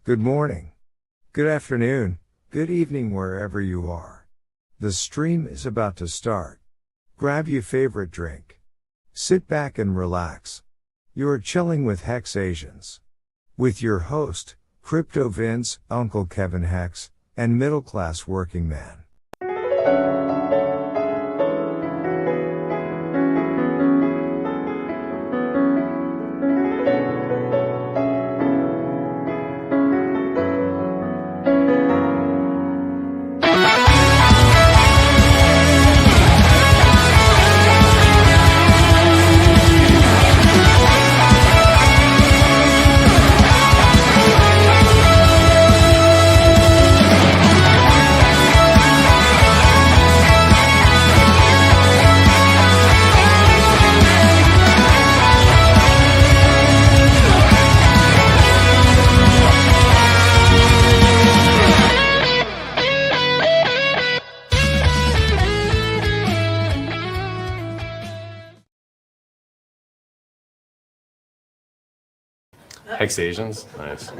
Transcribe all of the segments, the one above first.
Good morning, good afternoon, good evening wherever you are. The stream is about to start. Grab your favorite drink. Sit back and relax. You're chilling with Hex Asians. With your host, Crypto Vince, Uncle Kevin Hex, and Middle Class Working Man. Hex Asians? Nice.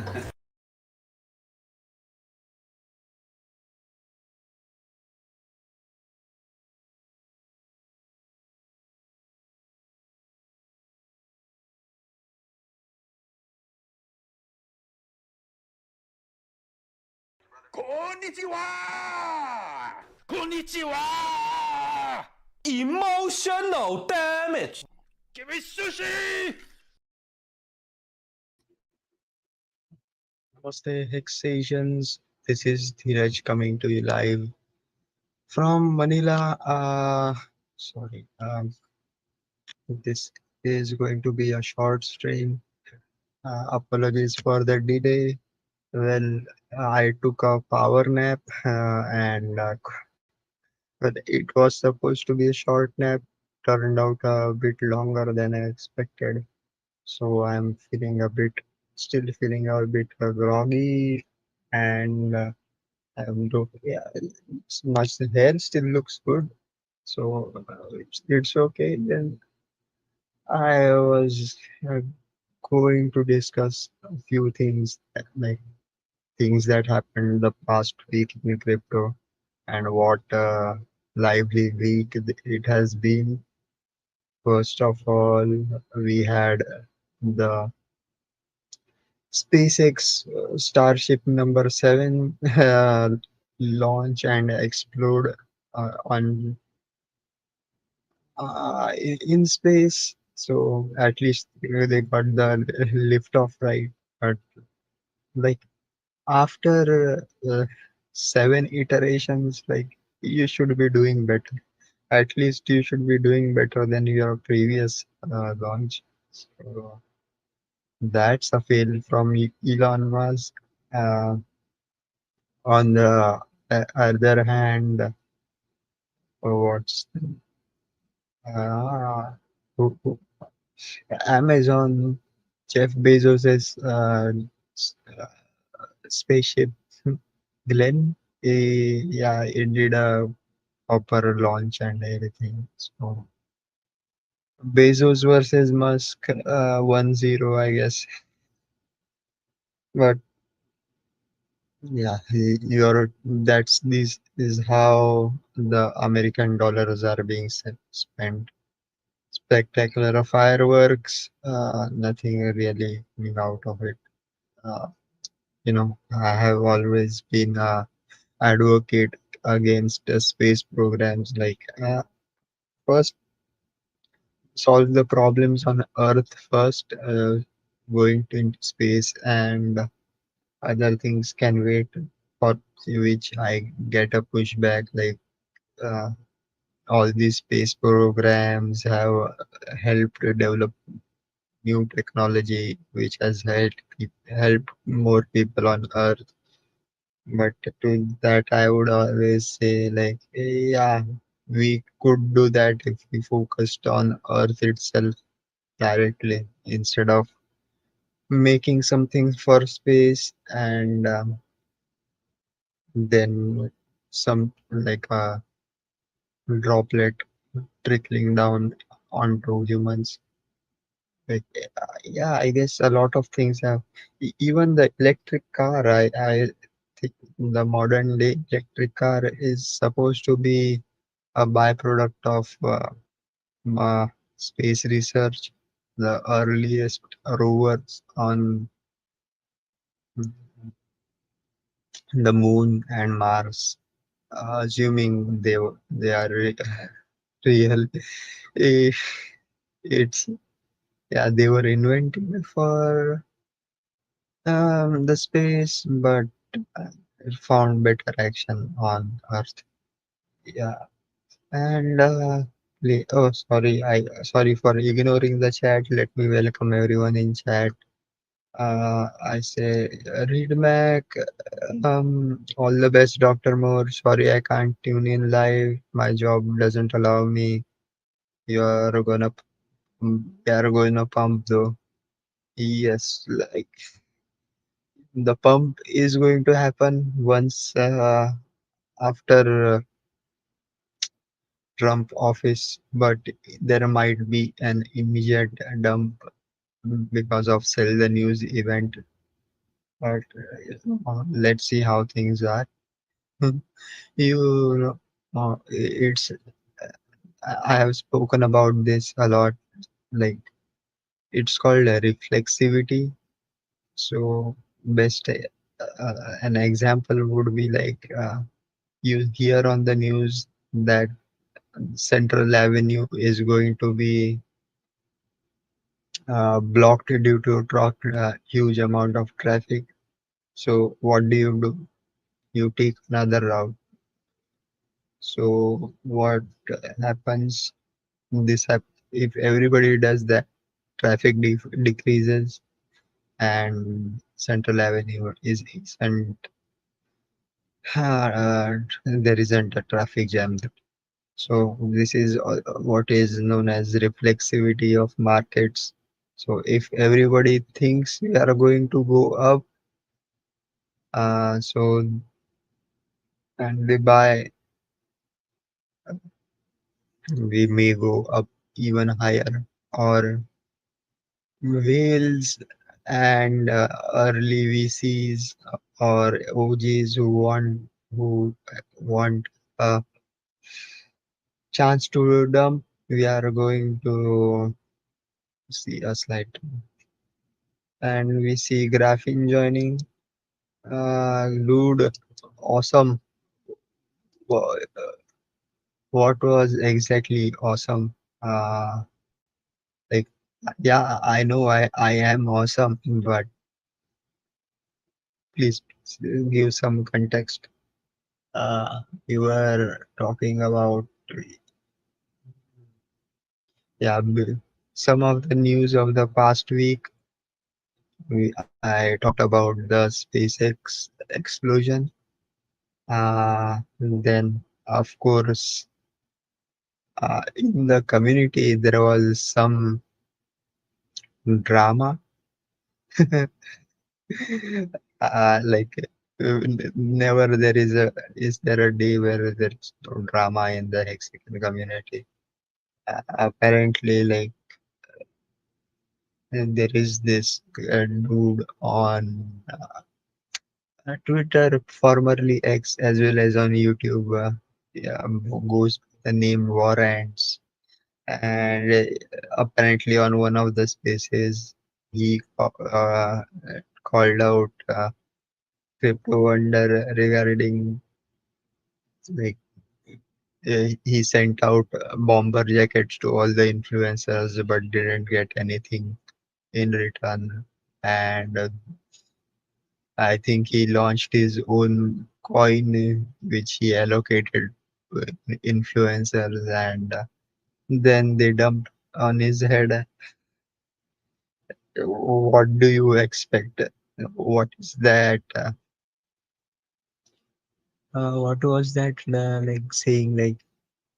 Konnichiwa! Konnichiwa! Emotional damage. Give me sushi! Namaste, Hexasians. This is Dheeraj coming to you live from Manila. Sorry, this is going to be a short stream. Apologies for the delay. Well, I took a power nap and well, it was supposed to be a short nap, turned out a bit longer than I expected. So I'm still feeling a bit groggy and yeah, much the hair still looks good, so it's okay. Then I was going to discuss a few things like things that happened the past week in crypto and what lively week it has been. First of all, we had the SpaceX Starship number 7 launch and explode on in space. So at least they got the lift off right. But like after 7 iterations, like you should be doing better. At least you should be doing better than your previous launch. So that's a fail from Elon Musk. Uh, on the other hand, what's uh, who- Amazon, Jeff Bezos's spaceship, Glenn, yeah, it did a proper launch and everything. So Bezos versus Musk, 1-0, I guess. But yeah, this is how the American dollars are being spent. Spectacular fireworks, nothing really coming out of it. Uh, I have always been a advocate against space programs. Like, first, solve the problems on Earth first, going to into space, and other things can wait. For which I get a pushback. Like, uh, all these space programs have helped develop new technology which has helped more people on Earth. But to that, I would always say, like, yeah, we could do that if we focused on Earth itself directly instead of making something for space and then some like a droplet trickling down onto humans. Like, yeah, I guess a lot of things have, even the electric car. I think the modern day electric car is supposed to be a byproduct of uh, space research. The earliest rovers on the moon and Mars, assuming they are real. Eh, It's, yeah, they were invented for the space, but it found better action on Earth. Yeah, and oh, sorry, sorry for ignoring the chat. Let me welcome everyone in chat. I say, read Mac. All the best, Dr. Moore. Sorry, I can't tune in live. My job doesn't allow me. You're gonna, we are gonna pump though. Yes, like the pump is going to happen once after Trump office, but there might be an immediate dump because of sell the news event. But let's see how things are. You know, it's I have spoken about this a lot. Like it's called a reflexivity. So best an example would be like you hear on the news that Central Avenue is going to be blocked due to huge amount of traffic. So what do? You take another route. So what happens? If everybody does that, traffic decreases and Central Avenue is and there isn't a traffic jam. So this is what is known as reflexivity of markets. So if everybody thinks we are going to go up, so and we buy, we may go up even higher. Or whales and early VCs or OGs who want a chance to dump, we are going to see a slight, and we see graphene joining. Dude, awesome. Wha- What was exactly awesome? Uh, like, yeah, I know I am awesome, but please give some context. You were talking about, yeah, some of the news of the past week. I talked about the SpaceX explosion. Then, of course, in the community, there was some drama. Like, never there is there a day where there is no drama in the Mexican community? Apparently, like, there is this dude on Twitter, formerly X, as well as on YouTube, yeah, who goes by the name Warrants. And apparently, on one of the spaces, he called out Crypto Wonder regarding, like, he sent out bomber jackets to all the influencers, but didn't get anything in return. And I think he launched his own coin, which he allocated to influencers, and then they dumped on his head. What do you expect? What is that? What was that like saying? Like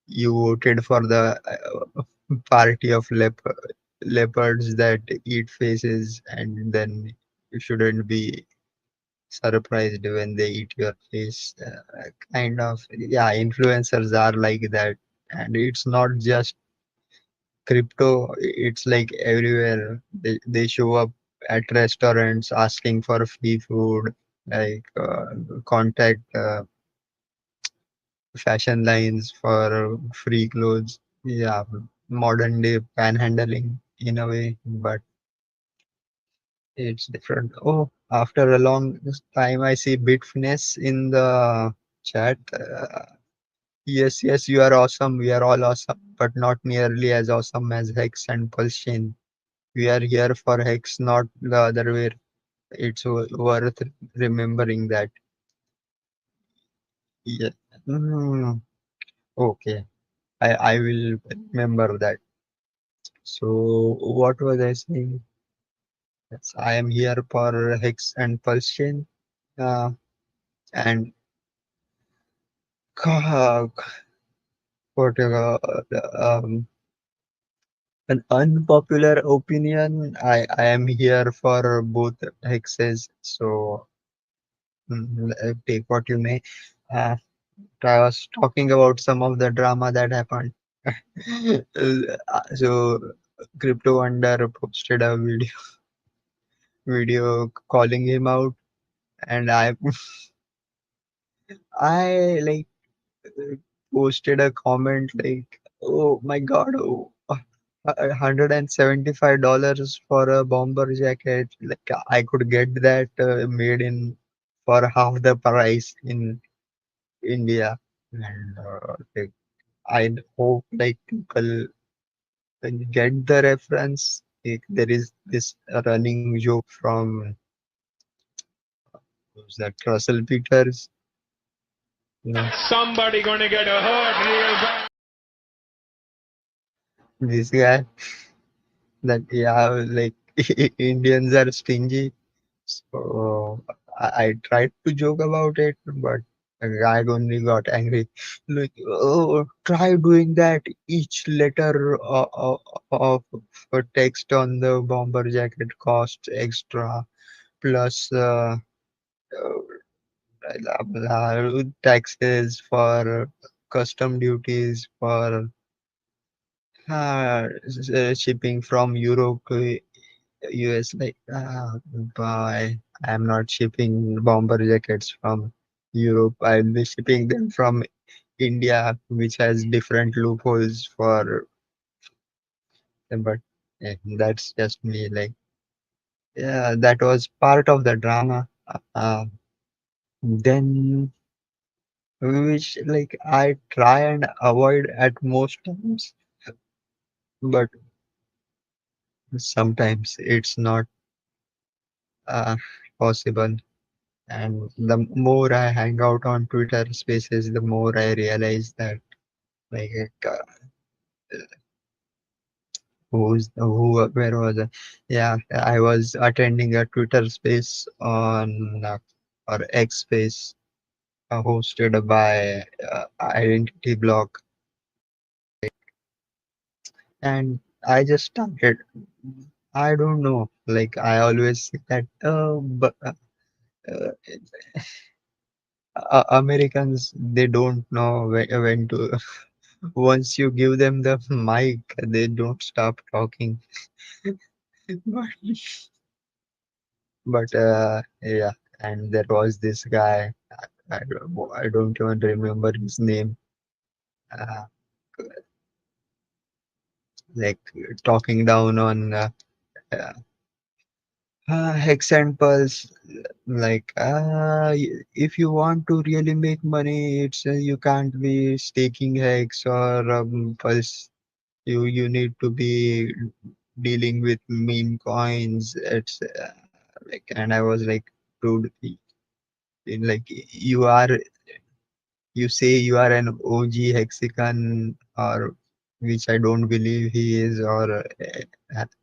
you voted for the party of leopards that eat faces, and then you shouldn't be surprised when they eat your face. Kind of, yeah, influencers are like that, and it's not just crypto, it's like everywhere. They show up at restaurants asking for free food, like contact fashion lines for free clothes. Yeah, modern day panhandling in a way, but it's different. Oh, after a long time, I see Bitfness in the chat. Yes, yes, you are awesome. We are all awesome, but not nearly as awesome as Hex and Pulshin. We are here for Hex, not the other way. It's worth remembering that. Yeah. Mm, okay, I will remember that. So, what was I saying? Yes, I am here for Hex and Pulshin. Uh, and uh, what an unpopular opinion. I am here for both hexes. So take what you may. Uh, I was talking about some of the drama that happened. So Crypto Wonder posted a video calling him out, and I like posted a comment like, "Oh my God, oh, $175 for a bomber jacket. Like I could get that made in for half the price in India." And like, I hope like people get the reference. Like, there is this running joke from who's that Russell Peters, you know, Somebody gonna get a hurt real bad. this guy that yeah, like Indians are stingy. So I tried to joke about it, but the guy only got angry. Like, oh, try doing that. Each letter of a text on the bomber jacket costs extra, plus blah, blah, taxes for custom duties for shipping from Europe to US. Like, boy, I'm not shipping bomber jackets from Europe. I'll be shipping them from India, which has different loopholes for them. But that's just me. Like, yeah, that was part of the drama. Then, which like I try and avoid at most times, but sometimes it's not uh, possible. And the more I hang out on Twitter Spaces, the more I realize that like where was I? Yeah, I was attending a Twitter Space on or X Space hosted by Identity Block, and I just started. I don't know. Like I always say that, but uh, Americans they don't know when to. Once you give them the mic, they don't stop talking. But, but yeah, and there was this guy. I don't even remember his name. Uh, like talking down on uh, Hex and Pulse. Like, if you want to really make money, it's you can't be staking Hex or Pulse. You need to be dealing with meme coins. It's like, and I was like, dude, like you say you are an OG Hexican, or which I don't believe he is, or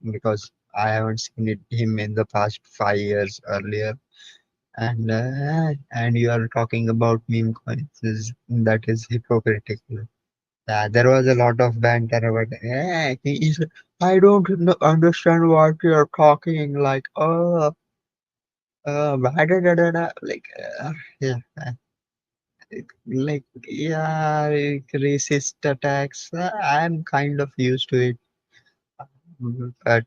because I haven't seen him in the past 5 years earlier, and you are talking about meme coins. That is hypocritical. Yeah, there was a lot of banter about, I don't understand what you're talking like. Oh, blah, da, da, da, da. Like, yeah, like, yeah, like racist attacks. I'm kind of used to it. But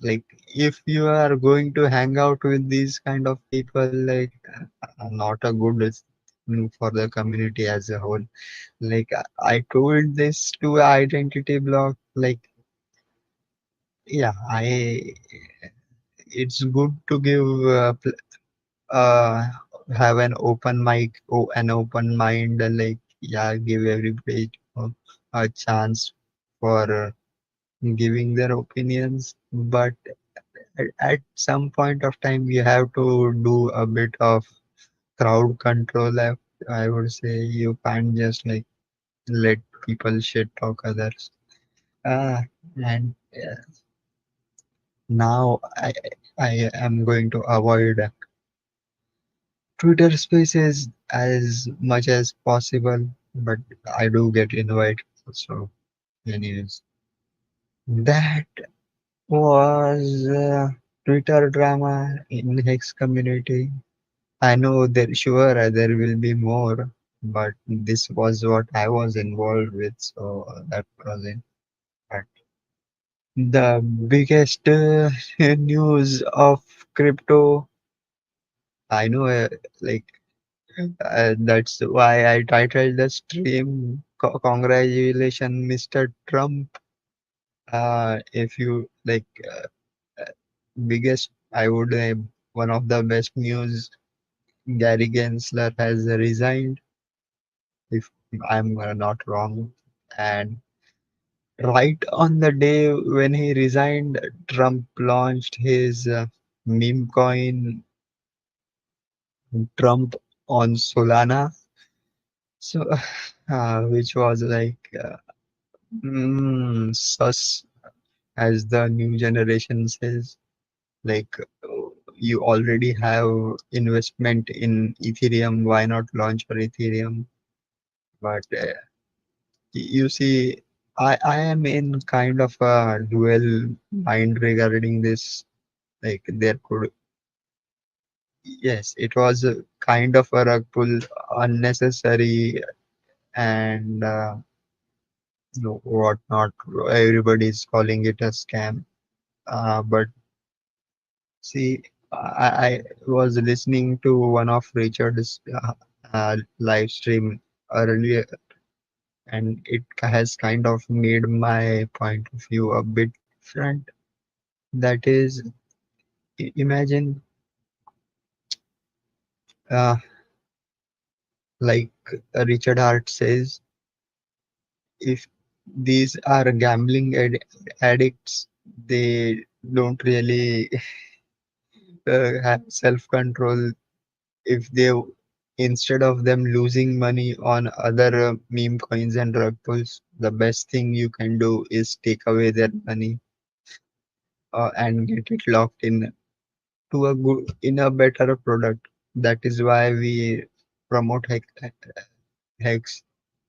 like if you are going to hang out with these kind of people, like not a good thing for the community as a whole. Like I told this to identity block, like yeah, I it's good to give uh have an open mic, an open mind, and like yeah, give everybody a chance for giving their opinions, but at some point of time you have to do a bit of crowd control. I would say you can't just like let people shit talk others. uh, and now I am going to avoid Twitter Spaces as much as possible, but I do get invited. So, anyways, that was Twitter drama in Hex community. I know there sure there will be more, but this was what I was involved with, so that was it. But the biggest news of crypto, I know, like that's why I titled the stream "Congratulations, Mr. Trump." If you like, biggest, I would one of the best news. Gary Gensler has resigned, if I'm not wrong. And right on the day when he resigned, Trump launched his meme coin Trump on Solana. So, which was like sus, as the new generation says. Like, you already have investment in Ethereum, why not launch for Ethereum? But you see, I am in kind of a dual mind regarding this. Like there could, yes, it was a kind of a rug pull, unnecessary, and no, whatnot. Everybody is calling it a scam. But see, I was listening to one of Richard's live stream earlier, and it has kind of made my point of view a bit different. That is, imagine, uh, like Richard Hart says, if these are gambling addicts, they don't really have self-control. If they, instead of them losing money on other meme coins and rug pulls, the best thing you can do is take away their money and get it locked in to a good, in a better product. That is why we promote hex.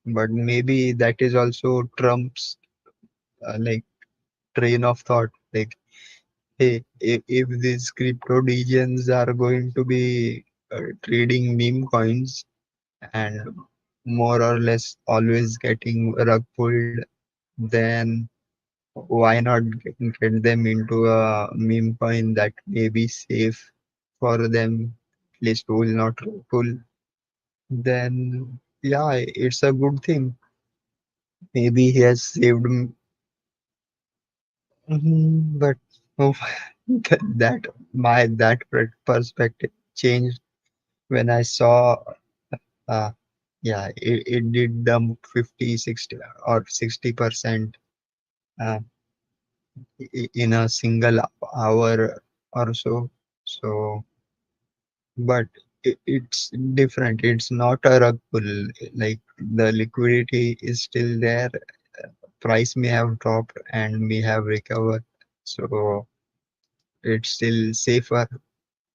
But maybe that is also Trump's like train of thought. Like, hey, if these crypto degens are going to be trading meme coins and more or less always getting rug pulled, then why not get them into a meme coin that may be safe for them, at least will not pull? Then, yeah, it's a good thing. Maybe he has saved. But oh, that that perspective changed when I saw, uh, yeah, it did dump 50, 60 or 60% uh, in a single hour or so. So, but it's different. It's not a rug pull. Like the liquidity is still there. Price may have dropped and may have recovered. So it's still safer,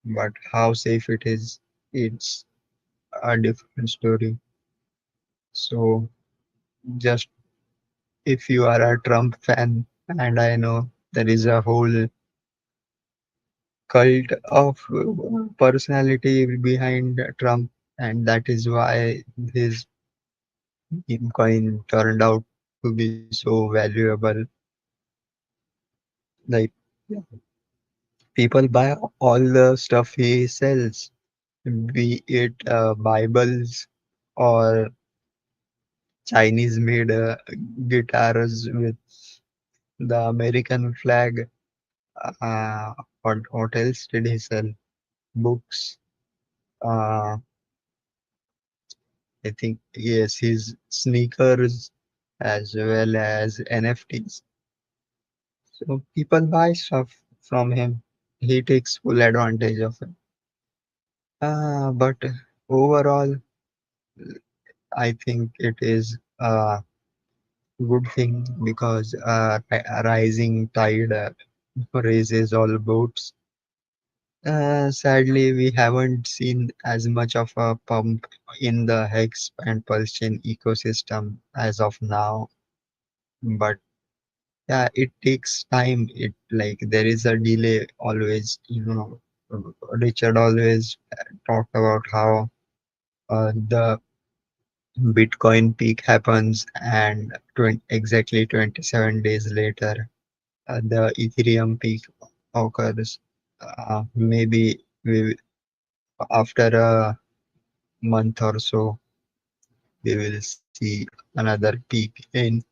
but how safe it is, it's a different story. So just, if you are a Trump fan, and I know there is a whole cult of personality behind Trump, and that is why his meme coin turned out to be so valuable. Like, yeah, people buy all the stuff he sells, be it Bibles or Chinese made guitars with the American flag. Uh, what else did he sell? Books. Uh, I think, yes, his sneakers as well as NFTs. So people buy stuff from him. He takes full advantage of it. But overall, I think it is a good thing because a rising tide raises all boats. Sadly, we haven't seen as much of a pump in the Hex and Pulse chain ecosystem as of now. But yeah, it takes time. It like there is a delay always. Richard always talked about how the Bitcoin peak happens and exactly 27 days later, the Ethereum peak occurs. Maybe after a month or so, we will see another peak in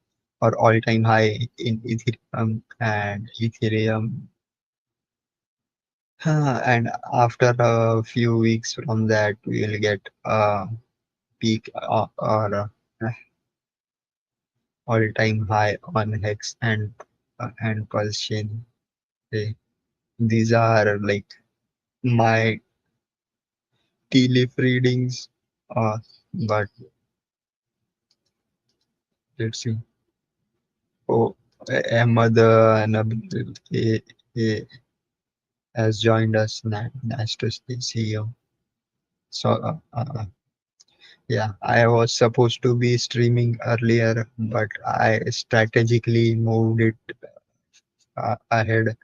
or all-time high in Ethereum and Ethereum. And after a few weeks from that, we will get a peak or all-time high on Hex and Pulse chain. Okay. These are like my tea leaf readings. Uh, but let's see. Oh, Ahmad Nabil has joined us. Nice to see you. So, yeah, I was supposed to be streaming earlier, but I strategically moved it ahead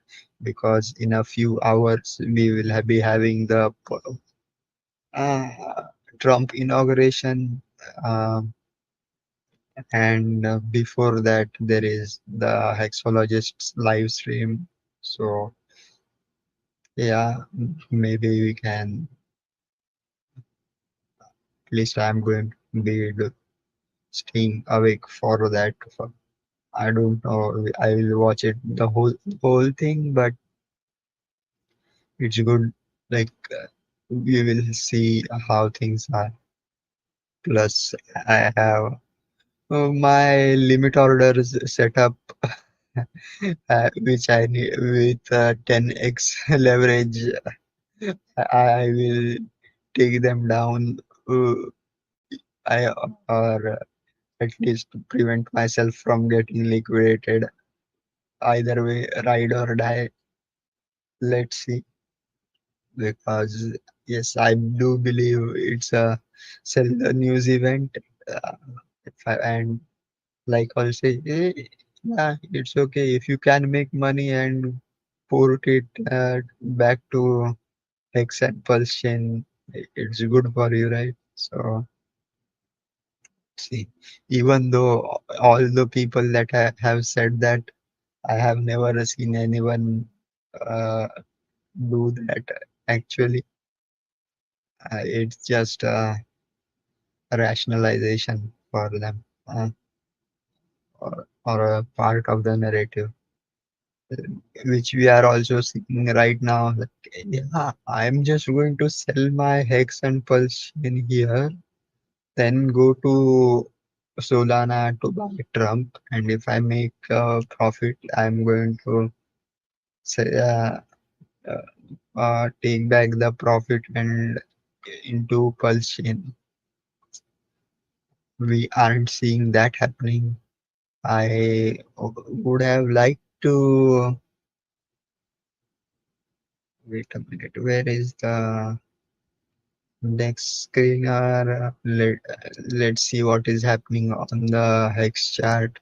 because in a few hours we will be having the uh, Trump inauguration. Um, and before that, there is the Hexologists live stream. So, yeah, maybe we can, at least I'm going to be staying awake for that. I don't know, I will watch it the whole thing, but it's good. Like, we will see how things are. Plus, I have my limit orders set up, which I need with 10x leverage. I will take them down. Uh, I or at least prevent myself from getting liquidated. Either way, ride or die. Let's see. Because yes, I do believe it's a sell the news event. Uh, and like I'll say, yeah, it's okay if you can make money and port it back to Hex and Pulse chain. It's good for you, right? So see, even though all the people that have said that, I have never seen anyone uh, do that. Actually, it's just a rationalization for them, or a part of the narrative, which we are also seeing right now. Like, yeah, I'm just going to sell my Hex and Pulse in here, then go to Solana to buy Trump, and if I make a profit, I'm going to say, take back the profit and into Pulse chain. We aren't seeing that happening. I would have liked to wait a minute. Where is the next screener? Let's see what is happening on the Hex chart.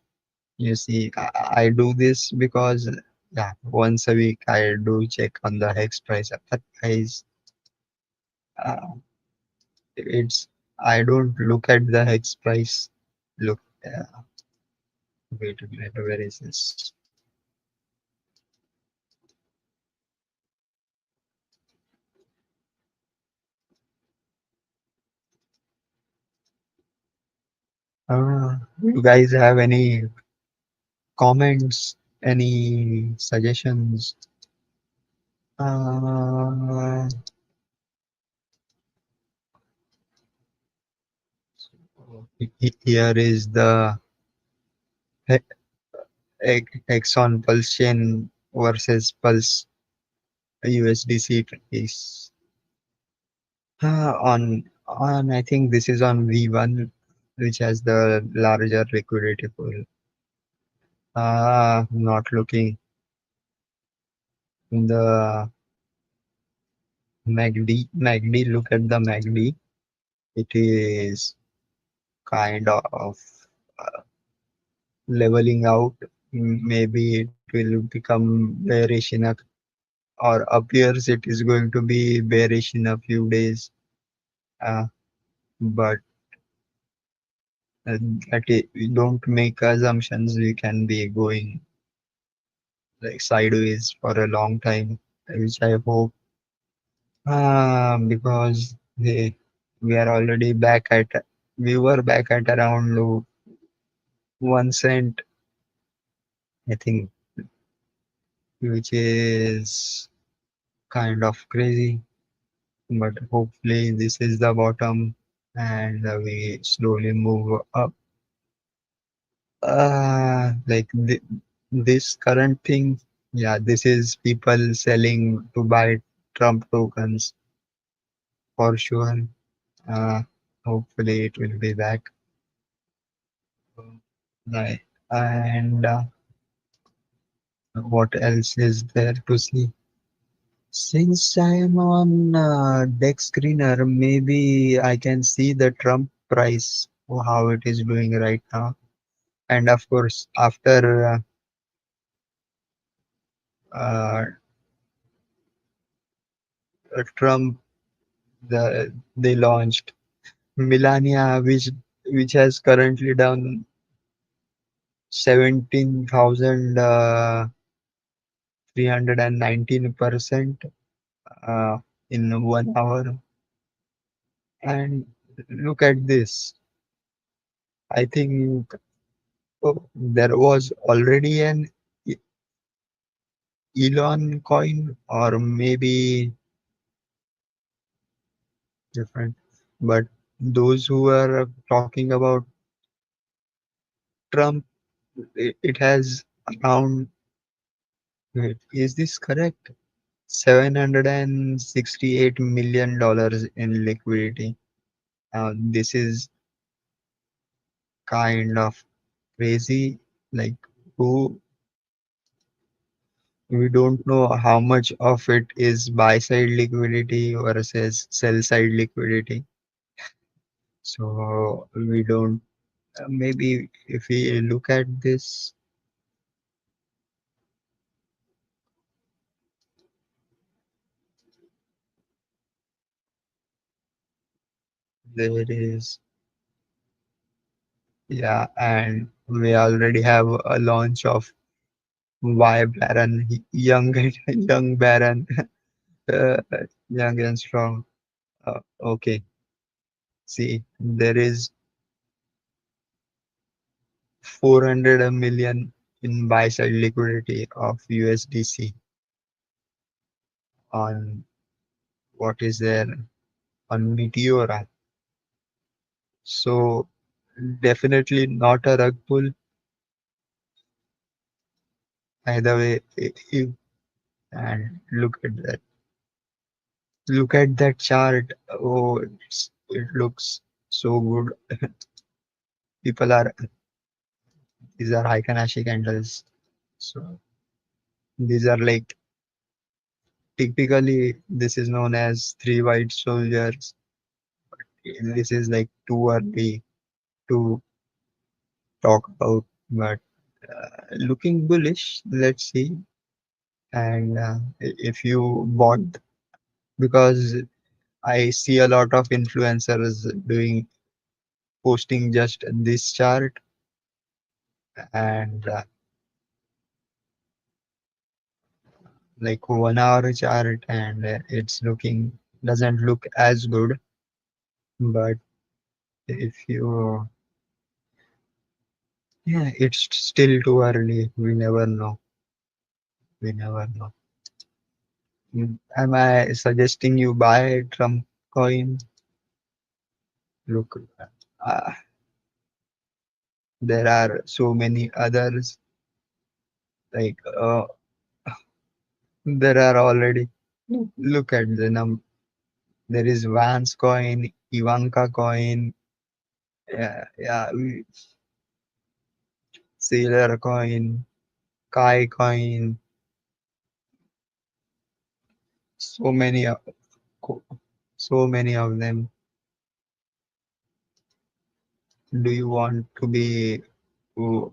You see, I do this because, yeah, once a week I do check on the Hex price. Otherwise, uh, it's I don't look at the Hex price. Look, wait a minute, where is this? You guys have any comments, any suggestions? Uh, Here is the Exxon Pulse chain versus Pulse USDC price. On I think this is on V1, which has the larger liquidity pool. Not looking in the MACD. Look at the MACD. It is kind of uh, leveling out. Maybe it will become bearish in a, or appears it is going to be bearish in a few days. Uh, but that we don't make assumptions. We can be going like sideways for a long time, which I hope. Because we are already back at, we were back at around 1 cent, I think, which is kind of crazy. But hopefully this is the bottom and we slowly move up. Like this current thing, yeah, this is people selling to buy Trump tokens for sure. Uh, Hopefully it will be back. Right. And what else is there to see? Since I'm on Dex Screener, maybe I can see the Trump price, how it is doing right now. And of course, after uh, Trump, they launched Melania, which has currently done 17,319% uh, in 1 hour. And look at this. I think there was already an Elon coin, or maybe different. But those who are talking about Trump, it has around, wait, is this correct? $768 million in liquidity. This is kind of crazy. Like, who, we don't know how much of it is buy side liquidity versus sell side liquidity. So we don't, maybe if we look at this, there is, yeah, and we already have a launch of Y Baron, young, young Baron, uh, young and strong. Okay, see, there is 400 million in buy side liquidity of USDC on, what is there, on Meteora. So definitely not a rug pull. Either way, and look at that. Look at that chart. Oh, it looks so good. People are, these are Heiken-Ashi candles. So these are like, typically this is known as three white soldiers. This is like too early to talk about, but looking bullish. Let's see. And if you bought, because I see a lot of influencers doing, posting just this chart, and like 1 hour chart, and it's looking, doesn't look as good. But if you Yeah, it's still too early. We never know. We never know. Am I suggesting you buy Trump coin? Look, uh, there are so many others. Like there are already. Look at the num. There is Vance coin, Ivanka coin, yeah, yeah, Sailor coin, Kai coin. So many, co- so many of them. Do you want to be uh,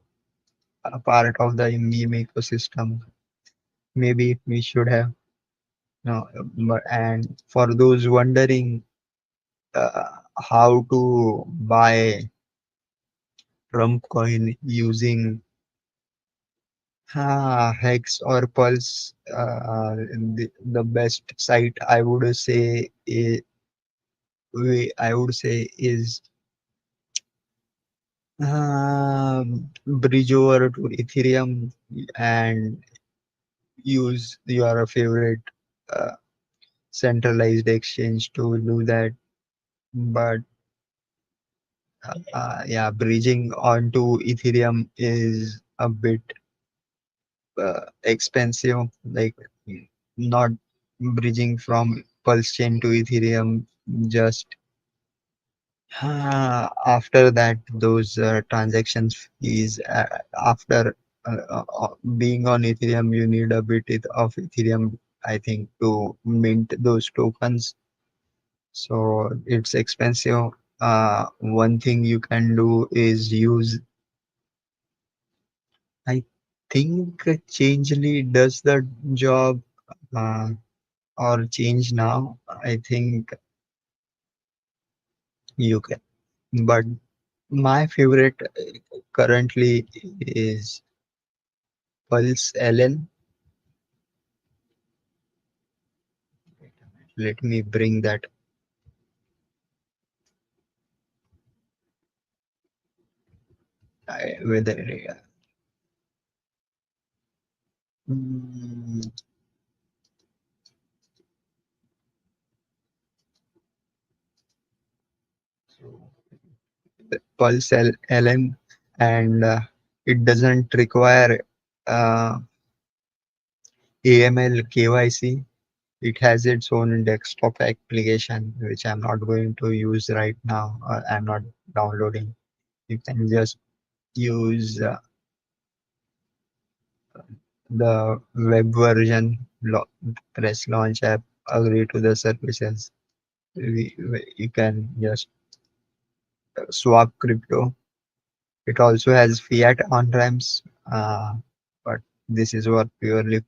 a part of the meme ecosystem? Maybe we should have. No, but and for those wondering how to buy Trump coin using Hex or Pulse, the best site I would say is bridge over to Ethereum and use your favorite uh, centralized exchange to do that. But yeah, bridging onto Ethereum is a bit expensive. Like not bridging from Pulse chain to Ethereum. Just after that, those transactions fees after being on Ethereum, you need a bit of Ethereum, I think, to mint those tokens. So it's expensive. One thing you can do is use, I think, Changely does the job, uh, or Change Now. I think you can. But my favorite currently is Pulse LN. Let me bring that. Whether mm, Pulse LN, and it doesn't require uh, AML KYC. It has its own desktop application, which I'm not going to use right now. I'm not downloading. You can just use the web version, press launch app, agree to the services. You can just swap crypto. It also has fiat on ramps, but this is what purely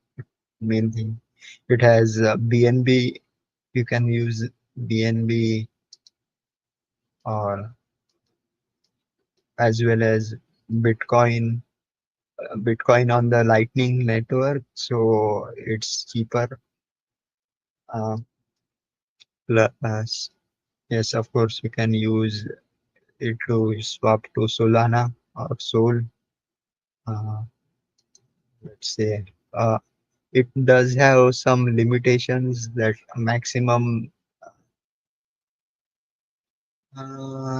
main thing. It has BNB. You can use BNB or as well as Bitcoin. Bitcoin on the Lightning network, so it's cheaper. Uh, Plus, yes, of course, you can use it to swap to Solana or Sol. Uh, let's say it does have some limitations that maximum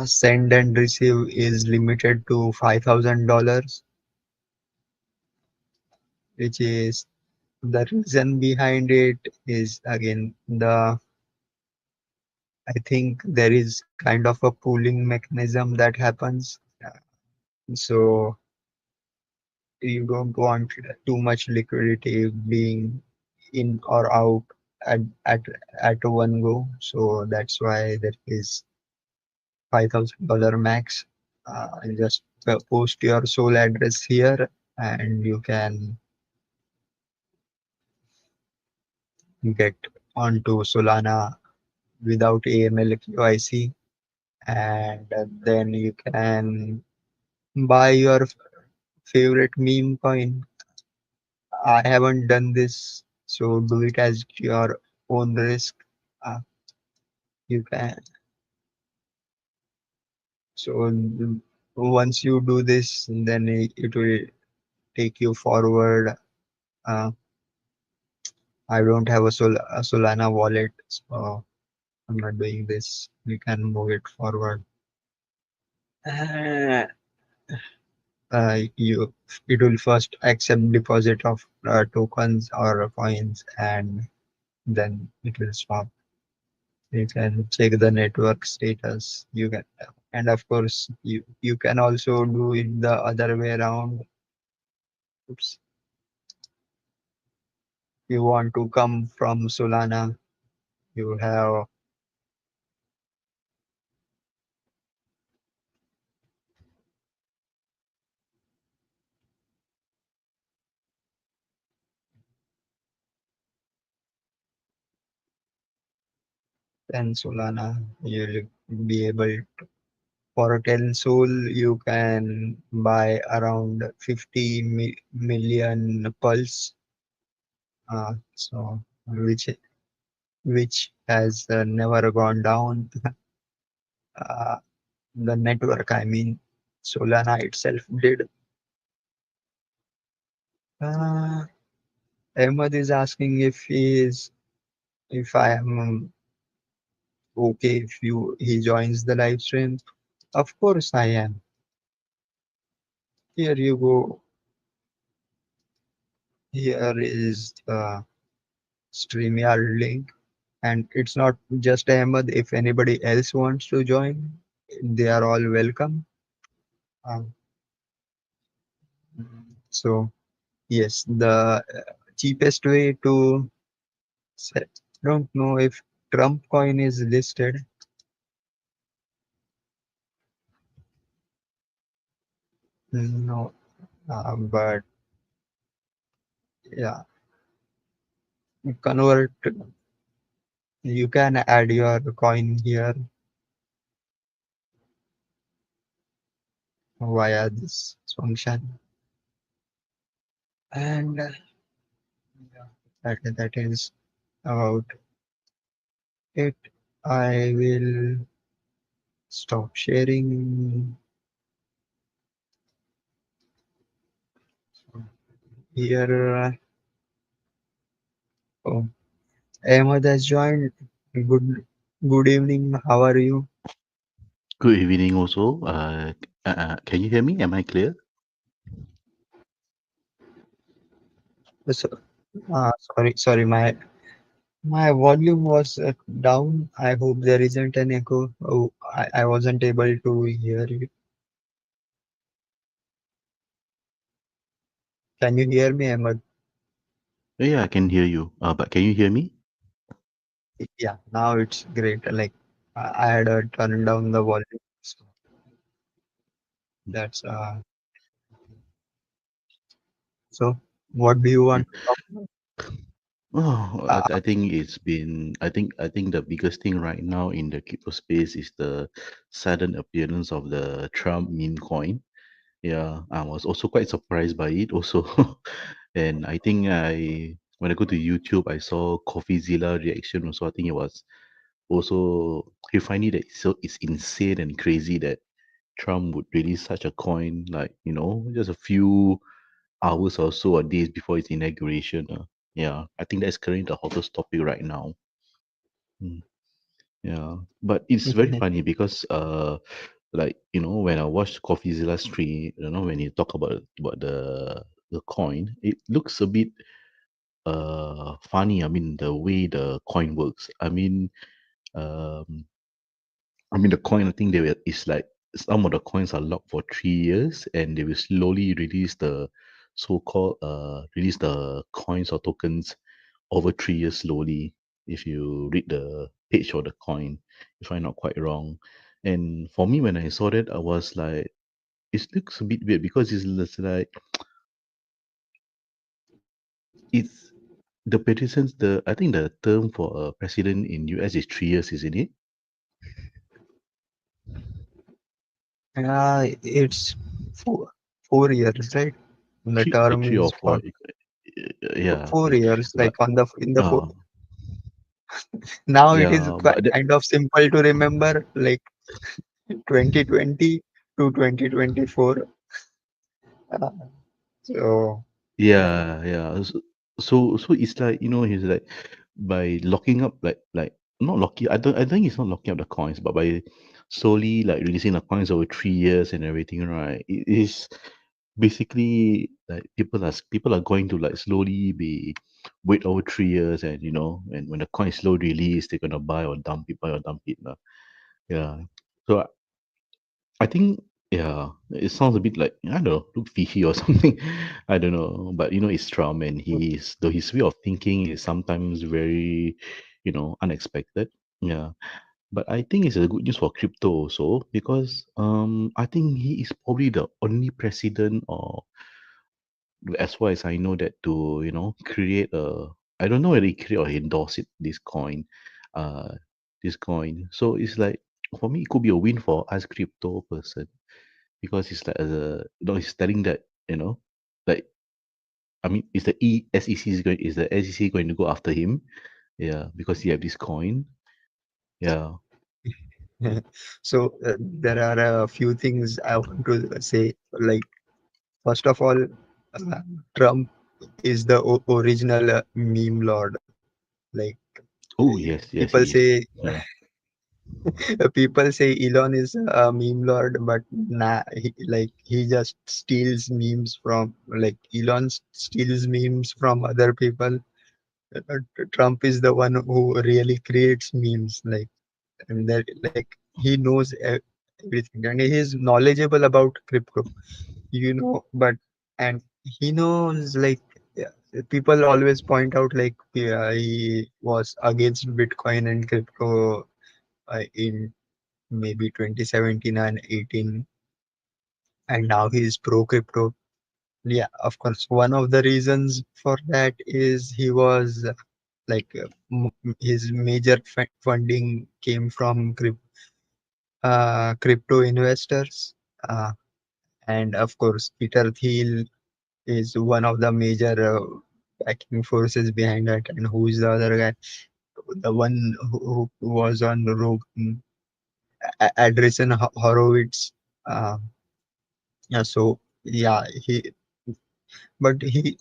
send and receive is limited to $5,000, which is the reason behind it is again I think there is kind of a pooling mechanism that happens. So you don't want too much liquidity being in or out at at at one go. So that's why there is $5,000 max. Just post your Sol address here, and you can get onto Solana without AML KYC, and then you can buy your favorite meme coin. I haven't done this, so do it as your own risk. Uh, you can. So once you do this, then it will take you forward. Uh, I don't have a Solana wallet, so I'm not doing this. We can move it forward. Uh, you it will first accept deposit of tokens or coins, and then it will stop. You can check the network status. You can, and of course, you can also do it the other way around. Oops. You want to come from Solana, you have ten Solana. You'll be able for 10 Sol, you can buy around 50 million pulse. So which has never gone down. Uh, the network, I mean, Solana itself did. Uh, Ahmed is asking if I am okay if he joins the live stream. Of course I am. Here you go. Here is the StreamYard link, and it's not just Ahmed. If anybody else wants to join, they are all welcome. Um, so yes, the cheapest way to I don't know if Trump coin is listed. No, but yeah, convert. You can add your coin here via this function, and yeah, that is about it. I will stop sharing here. Oh, Ahmed has joined. Good evening. How are you? Good evening also. Can you hear me? Am I clear? So, sorry. My volume was down. I hope there isn't an echo. Oh, I wasn't able to hear you. Can you hear me, Ahmed? Yeah, I can hear you. But can you hear me? Yeah, now it's great. Like I had turned down the volume. So that's so. What do you want to talk about? Oh, I Uh, think it's been. I think the biggest thing right now in the crypto space is the sudden appearance of the Trump meme coin. Yeah, I was also quite surprised by it. Also, and I think when I go to YouTube, I saw CoffeeZilla reaction. Also, I think it was also he find it that it's insane and crazy that Trump would release such a coin, like, just a few hours or so or days before its inauguration. Yeah, I think that's currently the hottest topic right now. Mm, yeah, but it's very funny because like, when I watch CoffeeZilla stream, when you talk about the coin, it looks a bit funny. I mean, the way the coin works. Um the coin, I think they will, is like some of the coins are locked for 3 years, and they will slowly release the so-called release the coins or tokens over 3 years slowly. If you read the page of the coin, if I'm not quite wrong. And for me, when I saw that, I was like, it looks a bit weird because it's just like it's the petitions. The I think the term for a president in US is 3 years, isn't it? it's 4 years, right? The term Three is or for four. Yeah. 4 years. But Like on the in the four. uh, Now it is yeah, but kind of simple to remember. Like 2020. to 2024. Uh, so Yeah. So it's like, he's like, by locking up, like not locking. I think he's not locking up the coins, but by slowly like releasing the coins over 3 years and everything, right? It is basically like people are going to like slowly be wait over 3 years, and and when the coin is slow release, they're gonna buy or dump it. Yeah. So I think, yeah, it sounds a bit like, I don't know, look fishy or something. I don't know, but it's Trump, and though his way of thinking is sometimes very, unexpected. Yeah, but I think it's a good news for crypto also, because I think he is probably the only president, or as far as I know, that to create a, I don't know whether he create or endorse it, uh this coin. So it's like, for me, it could be a win for us crypto person, because it's like, he's telling that, like, I mean, is the SEC going to go after him? Yeah, because he have this coin. Yeah. so there are a few things I want to say. Like first of all, Trump is the original meme lord. Like Oh yes, yes, people he is. say Yeah. people say Elon is a meme lord, but nah, he just steals memes from like Elon steals memes from other people. Trump is the one who really creates memes. Like and that like he knows everything and he is knowledgeable about crypto. But and he knows like yeah, people always point out like yeah, he was against Bitcoin and crypto in maybe 2017 and 18, and now he is pro crypto. Yeah, of course one of the reasons for that is he was like his major funding came from crypto investors, uh, and of course Peter Thiel is one of the major backing forces behind that. And who is the other guy, the one who was on Rogue, Andreessen Horowitz. uh, yeah, so yeah, he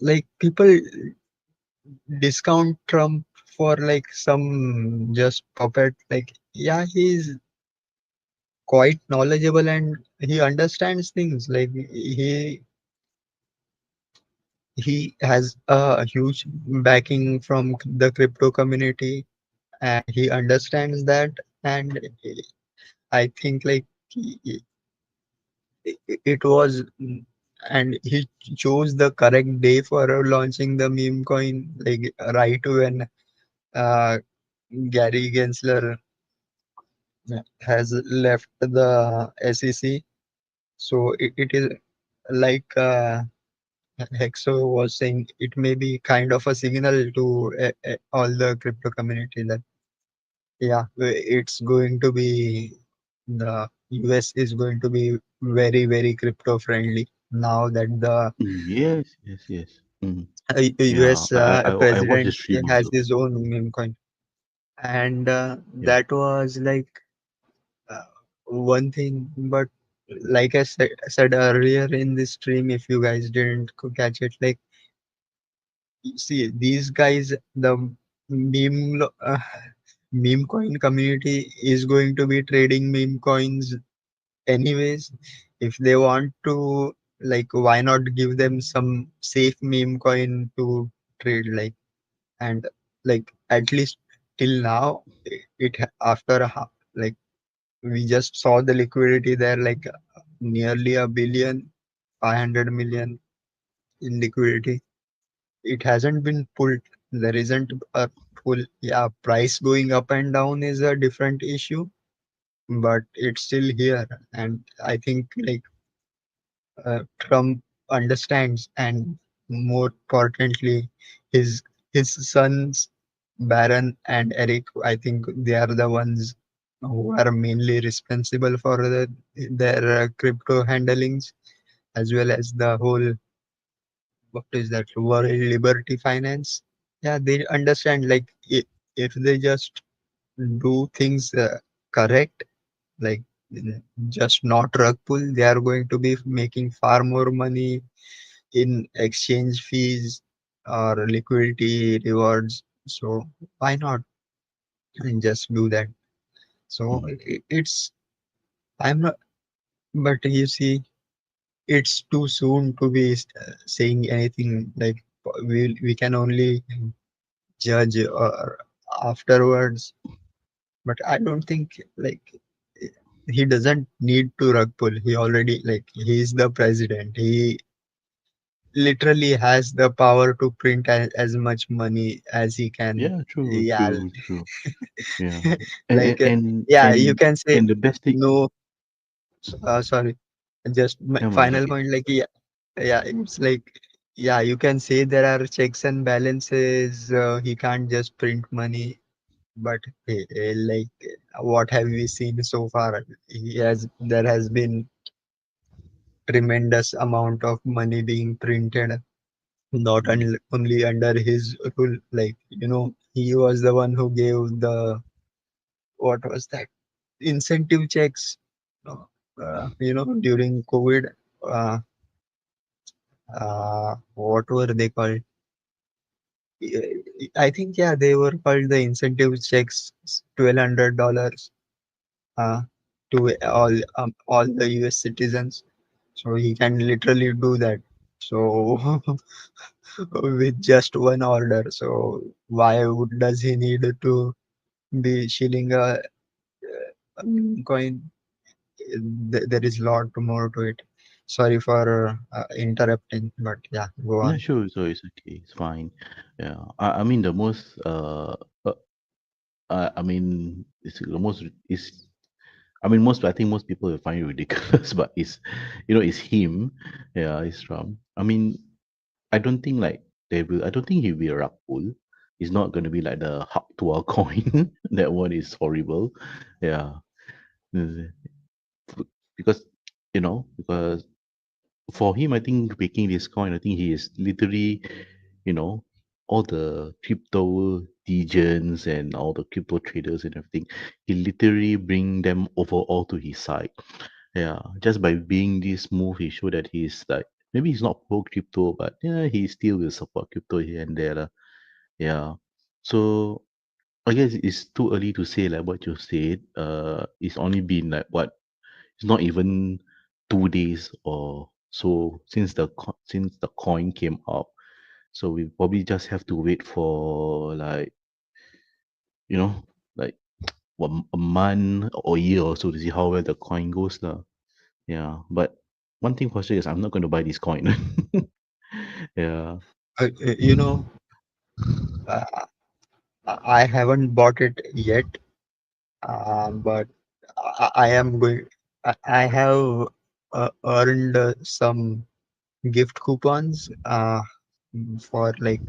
like people discount Trump for like some just puppet. Like yeah, he's quite knowledgeable and he understands things. Like he has a huge backing from the crypto community and he understands that. And I think like it was and he chose the correct day for launching the meme coin, like right when uh, Gary Gensler has left the SEC. So it is like Hexo was saying, it may be kind of a signal to all the crypto community that yeah, it's going to be the US is going to be very, very crypto friendly now that the Yes, yes, yes. Yeah, US I watched the president stream has also. his own meme coin. And Yeah. that was like uh, one thing. But like I said earlier in this stream, if you guys didn't catch it, like see these guys, the meme coin community is going to be trading meme coins anyways. If they want to, like why not give them some safe meme coin to trade? Like and like at least till now after like we just saw the liquidity there, like nearly a billion, 500 million in liquidity. It hasn't been pulled. There isn't a pull. Yeah, price going up and down is a different issue, but it's still here. And I think like Trump understands, and more importantly, his his sons Barron and Eric. I think they are the ones who are mainly responsible for their crypto handlings, as well as the whole what is that World Liberty Finance. Yeah, they understand like if they just do things correct, like just not rug pull. They are going to be making far more money in exchange fees or liquidity rewards. So why not and just do that? So Mm. it's I'm not, but you see, it's too soon to be saying anything. Like we can only judge afterwards. But I don't think like he doesn't need to rug pull. He already like he's the president. He literally has the power to print as much money as he can. Yeah, true, Yeah, true, true. Yeah, and like and and yeah, you and, can say and the best thing. no. Sorry, just my No, it's final okay. point. Like yeah, yeah, it's like yeah, you can say there are checks and balances. He can't just print money, but like what have we seen so far? There has been tremendous amount of money being printed, not Mm. only under his rule. Like he was the one who gave the what was that incentive checks, during COVID. Uh, what were they called? I think yeah, they were called the incentive checks, $1,200 uh, to all the US citizens. So he can literally do that. So with just one order. So why does he need to be shilling a coin? There is a lot more to it. Sorry for interrupting, but yeah, go Yeah, on. sure. So it's okay. It's fine. Yeah. I mean, the most. I mean, it's the most. Is I mean, most. I think most people will find it ridiculous, but it's him. Yeah, it's Trump. I mean, I don't think like they will. I don't think he'll be a rug pull. It's not going to be like the hub to our coin. That one is horrible. Yeah. Uh, because because for him, I think making this coin, I think he is literally, you know, all the crypto degens and all the crypto traders and everything. He literally bring them over all to his side. Yeah, just by being this move, he showed that he's like maybe he's not pro crypto, but yeah, he still will support crypto here and there. Lah. Yeah. So I guess it's too early to say like what you said. It's only been like what it's not even 2 days or so since the coin came out. So we probably just have to wait for like you know like a month or a year or so to see how well the coin goes lah. Yeah, but one thing for sure is I'm not going to buy this coin. Yeah. You know, uh, I haven't bought it yet, but I am going. I have earned some gift coupons for like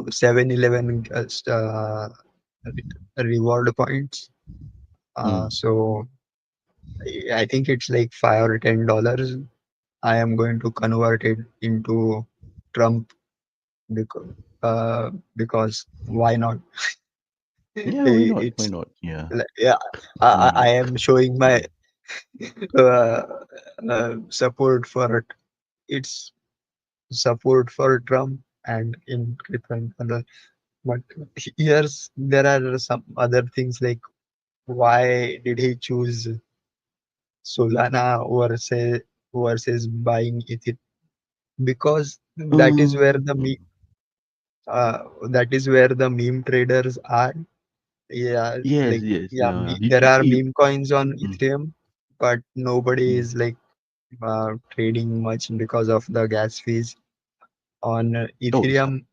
7-Eleven reward points. Mm. So I think it's like $5 or $10. I am going to convert it into Trump because because why not? Yeah, why not? Why It's not? Yeah. yeah. Why I not? am showing my uh, support for its support for Trump and in crypto and other. But here's there are some other things like why did he choose Solana versus buying Ether? Because Um, that is where the meme traders are. Yeah, yes, like yes, yeah, yeah. there are meme coins on Mm, Ethereum, but nobody mm, is like trading much because of the gas fees. On oh, Ethereum,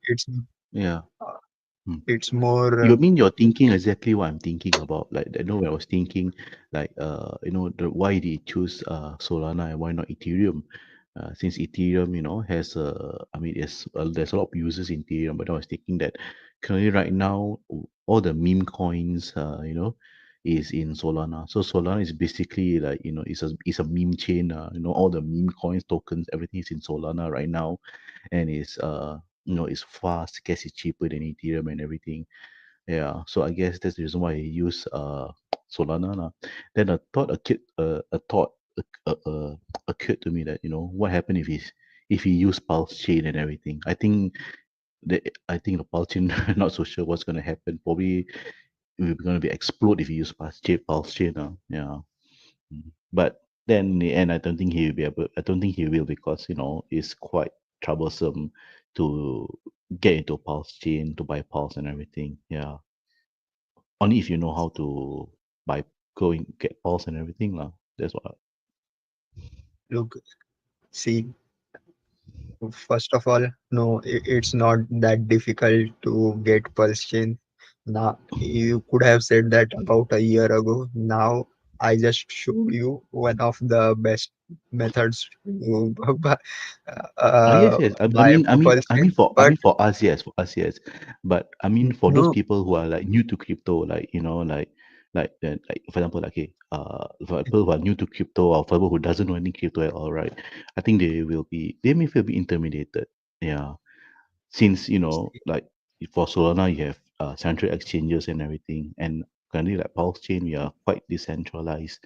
yeah. uh, Mm. it's more You mean you're thinking exactly what I'm thinking about? Like, I know when I was thinking, like, why they choose Solana and why not Ethereum? Since Ethereum, has I mean, there's a lot of users in Ethereum, but I was thinking that currently right now, all the meme coins, is in Solana. So Solana is basically like, it's a meme chain. All the meme coins, tokens, everything is in Solana right now, and it's fast, gas is cheaper than Ethereum and everything. Yeah, so I guess that's the reason why he use Solana. Lah. Then a thought occurred to me that, what happened if he used Pulse Chain and everything. I think the Pulse Chain, not so sure what's gonna happen. Probably we're gonna be explode if he use Pulse Chain. Yeah. But then in the end, I don't think he will be able. I don't think he will, because it's quite troublesome to get into Pulse Chain to buy Pulse and everything. Yeah, only if you know how to buy, go and get Pulse and everything lah. That's what. Look, see, first of all, no, it's not that difficult to get pulse chain. Now, you could have said that about a year ago. Now, I just showed you one of the best methods to Yes, yes. I buy mean, I mean, pulse I mean chain. for I But mean for us, yes, for us, yes. But I mean for those no, people who are like new to crypto, like for example, like, okay, for people who are new to crypto, or for people who doesn't know any crypto at all, right? I think they may feel a bit intimidated. Yeah, since like for Solana, you have central exchanges and everything, and currently like Pulse Chain, we are quite decentralized.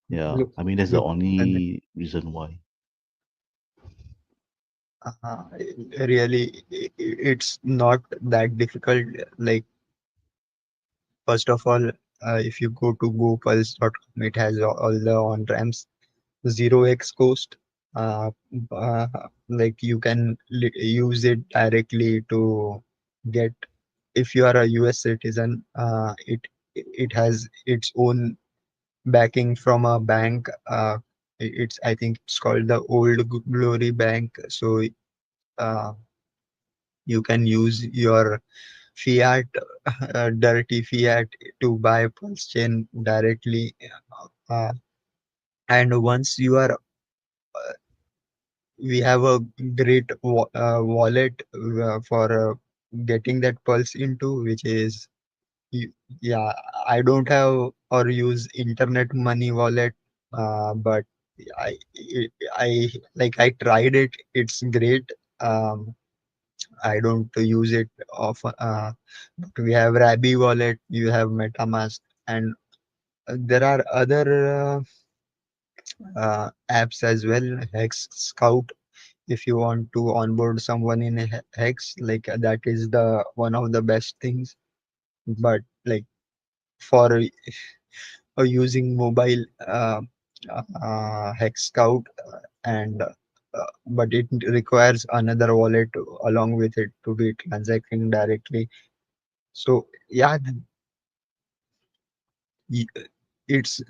Yeah, look, I mean that's the look, only reason why. uh, really, it's not that difficult. Like, first of all, if you go to gopulse.com, it has all the on ramps, 0x cost. Uh, uh, like you can use it directly to get. If you are a US citizen, it has its own backing from a bank. It's, I think it's called the Old Glory Bank. So uh, you can use your fiat, dirty fiat, to buy pulse chain directly. Uh, and once you are, we have a great wallet for getting that pulse into, which is, y- yeah, I don't have or use internet money wallet, but I, I I tried it. It's great. Um, I don't use it often. But we have Rabi wallet, you have MetaMask, and there are other apps as well. Hex Scout, if you want to onboard someone in Hex, that is the one of the best things. But for using mobile, Hex Scout, and but it requires another wallet along with it to be transacting directly. So yeah, y- it's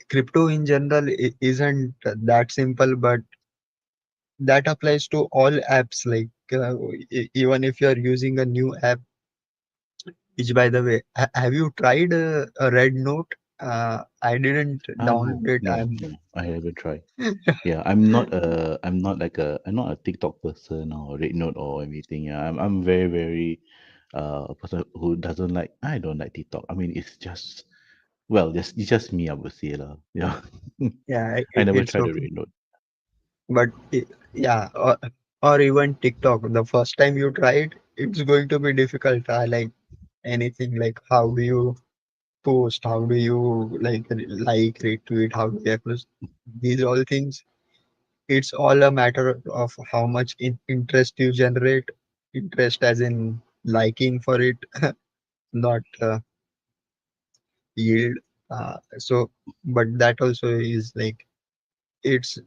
crypto in general isn't that simple, but that applies to all apps. Even if you're using a new app, which by the way, have you tried a Red Note? I didn't No, download it. no, no. I haven't tried. Yeah, I'm not a TikTok person or Red Note or anything. Yeah, I'm very, very a person who doesn't like. I don't like TikTok. I mean, it's just, well, it's just me, I would say lah. Yeah, Yeah, I never it's tried the okay. Red Note. But yeah, or even TikTok. The first time you try it, it's going to be difficult. I like anything, like how do you post, how do you retweet, how do you post these all things. It's all a matter of how much interest you generate. Interest as in liking for it, not yield. So, but that also is like, it's